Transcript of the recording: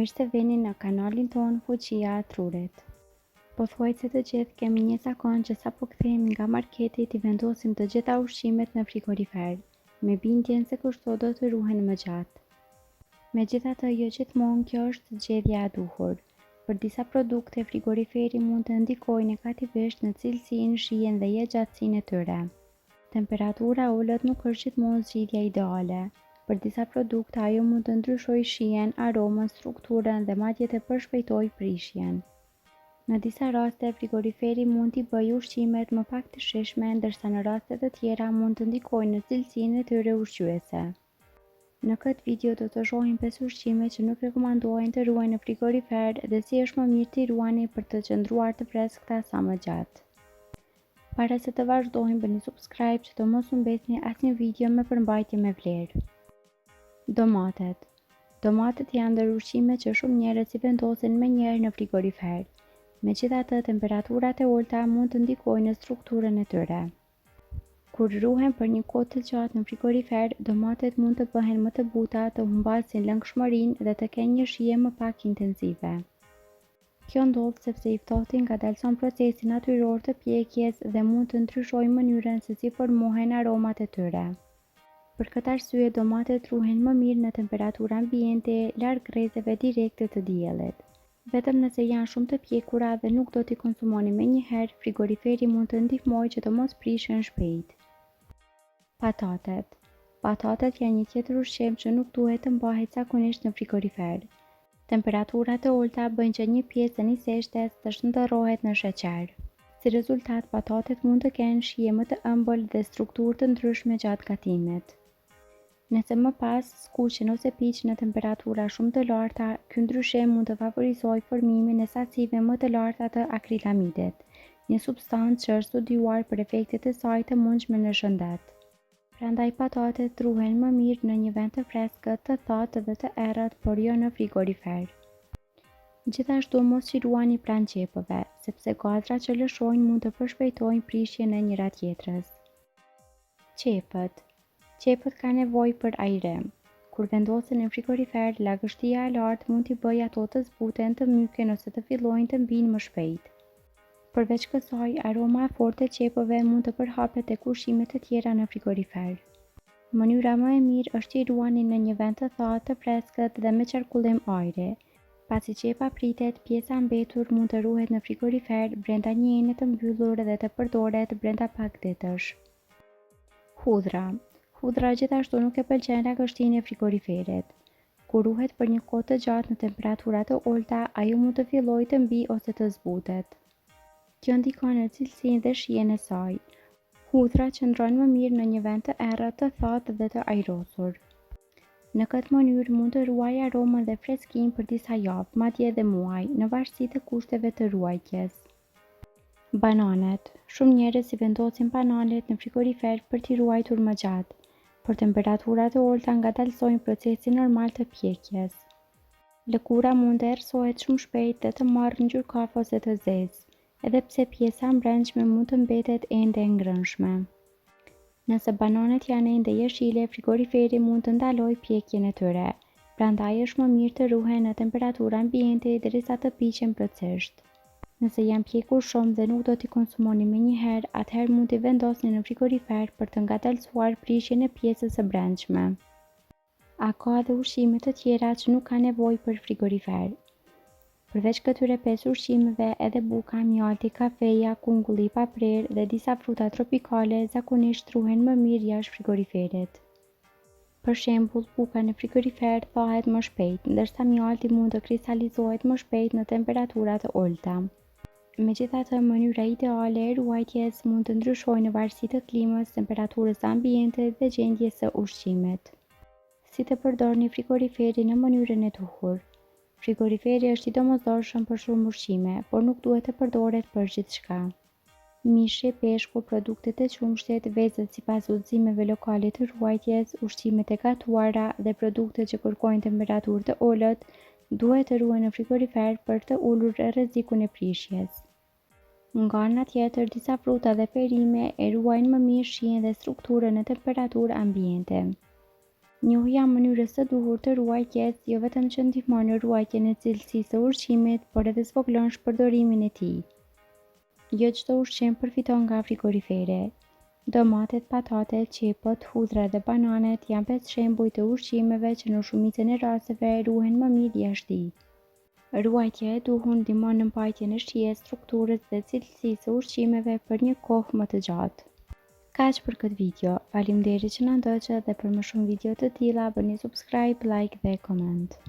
Mirë se vini në kanalin tonë Fuqia e Trurit. Pothuajse të gjithë kemi një zakon që sapo kthehemi nga marketi t'i vendosim të gjitha ushqimet në frigorifer, me bindjen se kështu do të ruhen më gjatë. Megjithatë, jo gjithmonë kjo është zgjedhja e duhur. Për disa produkte, frigoriferi mund të ndikojë negativisht në cilësinë, shijen dhe jetëgjatësinë e tyre. Temperatura e ulët nuk është gjithmonë zgjidhja ideale. Për disa produkte ajo mund të ndryshojë shijen, aromën, strukturën dhe madje të përshpejtojë prishjen. Në disa raste, frigoriferi mund t'i bëjë ushqimet më pak të shijshme, ndërsa në raste të tjera mund të ndikojë në cilësinë e tyre ushqyese. Në këtë video do të shohim 5 ushqime që nuk rekomandohen të ruhen në frigorifer dhe si është më mirë t'i ruani për të qëndruar të freskëta sa më gjatë. Para se të vazhdojmë, bëni subscribe që të mos humbeni asnjë video me përmbajtje me vlerë. Domatet. Domatet janë ndër ushqimet që shumë njerëz i vendosin menjëherë në frigorifer. Megjithatë, temperaturat e ulta mund të ndikojnë në strukturën e tyre. Kur ruhen për një kohë të gjatë në frigorifer, domatet mund të bëhen më të buta, të humbasin lëngshmërinë dhe të kenë një shije më pak intensive. Kjo ndodh sepse i ftohti ngadalson procesin natyror të pjekjes dhe mund të ndryshojë mënyrën se si formohen aromat e tyre. Për këtë arsye, domatet ruhen më mirë në temperaturë ambiente, larg rrezeve direkte të diellit. Vetëm nëse janë shumë të pjekura dhe nuk do t'i konsumoni menjëherë, frigoriferi mund të ndihmojë që të mos prishen shpejt. Patatet. Patatet janë një tjetër ushqim që nuk duhet të mbahet zakonisht në frigorifer. Temperaturat e ulta bëjnë që një pjesë e niseshtes të shndërrohet në sheqer. Si rezultat, patatet mund të kenë shije më të ëmbël dhe strukturë të ndryshme gjatë gatimit. Nëse më pas skuqen ose piqen në temperatura shumë të larta, ky ndryshim mund të favorizojë formimin e sasive më të larta të akrilamidit, një substancë që është studiuar për efektet e saj të mundshme në shëndet. Prandaj patatet ruhen më mirë në një vend të freskët, të thatë dhe të errët, por jo në frigorifer. Gjithashtu mos i ruani pranë qepëve, sepse gazrat që lëshojnë mund të përshpejtojnë prishjen e njëra tjetrës. Qepët. Qepët ka nevojë për ajrim. Kur vendosen në frigorifer, lagështia e lartë mund t'i bëjë ato të zbuten, të myken ose të fillojnë të mbinë më shpejt. Përveç kësaj, aroma e fortë e qepëve mund të përhapet tek ushqimet e tjera në frigorifer. Mënyra më e mirë është t'i ruani në një vend të thatë, të freskët dhe me qarkullim ajri. Pasi qepa pritet, pjesa mbetur mund të ruhet në frigorifer brenda një ene të mbyllur dhe të përdoret brenda pak ditësh. Hudhra. Hudhra gjithashtu nuk e pëlqen lagështinë e frigoriferit. Kur ruhet për një kohë të gjatë në temperatura të ulta, ajo mund të fillojë të mbijë ose të zbutet. Kjo ndikon në cilësinë dhe shijen e saj. Hudhra qëndron më mirë në një vend të errët, të thatë dhe të ajrosur. Në këtë mënyrë mund të ruajë aromën dhe freskinë për disa javë, madje edhe muaj, në varësi të kushteve të ruajtjes. Bananet. Shumë njerëz i vendosin bananet në frigorifer për t'i ruajtur më gjatë, por temperaturat e ulta ngadalsojnë procesin normal të pjekjes. Lëkura mund të errësohet shumë shpejt dhe të marrë ngjyrë kafe ose të zezë, edhe pse pjesa e brendshme mund të mbetet ende e ngrënshme. Nëse bananet janë ende jeshile, frigoriferi mund të ndalojë pjekjen e tyre, prandaj është më mirë të ruhen në temperaturë ambiente derisa të piqen plotësisht. Nëse janë pjekur shumë dhe nuk do t'i konsumoni menjëherë, atëherë mund t'i vendosni në frigorifer për të ngadalsuar prishjen e pjesës së brendshme. A ka edhe ushqime të tjera që nuk ka nevojë për frigorifer? Përveç këtyre 5 ushqimeve, edhe buka, mjalti, kafeja, kungulli i paprerë dhe disa fruta tropikale zakonisht ruhen më mirë jashtë frigoriferit. Për shembull, buka në frigorifer thahet më shpejt, ndërsa mjalti mund të kristalizohet më shpejt në temperatura të ulta. Megjithatë, mënyra ideale e ruajtjes mund të ndryshojë në varësi të klimës, temperaturës ambiente dhe gjendjes së ushqimit. Si të përdorni frigoriferin në mënyrën e duhur? Frigoriferi është i domosdoshëm për shumë ushqime, por nuk duhet të përdoret për gjithçka. Mishi, peshku, produktet e qumshtit, vezët sipas udhëzimeve lokale të ruajtjes, ushqimet e gatuara dhe produktet që kërkojnë temperaturë të ulët duhet të ruhen në frigorifer për të ulur rrezikun e prishjes. Nga ana tjetër, disa fruta dhe perime e ruajnë më mirë shijen dhe strukturën në temperaturë ambiente. Njohja mënyrës së duhur të ruajtjes jo vetëm që ndihmon në ruajtjen e cilësisë së ushqimit, por edhe zvoglon shpërdorimin e tij. Jo çdo ushqim përfiton nga frigorifere. Domatet, patatet, qepët, hudhra dhe bananet janë 5 shembuj të ushqimeve që në shumicën e rasteve ruhen më mirë jashtë. Ruajtja e duhur ndihmon në mbajtjen e shijes, strukturës dhe cilësisë së ushqimeve për një kohë më të gjatë. Kaq për këtë video, faleminderit që na ndoqët dhe për më shumë video të tilla bëni subscribe, like dhe comment.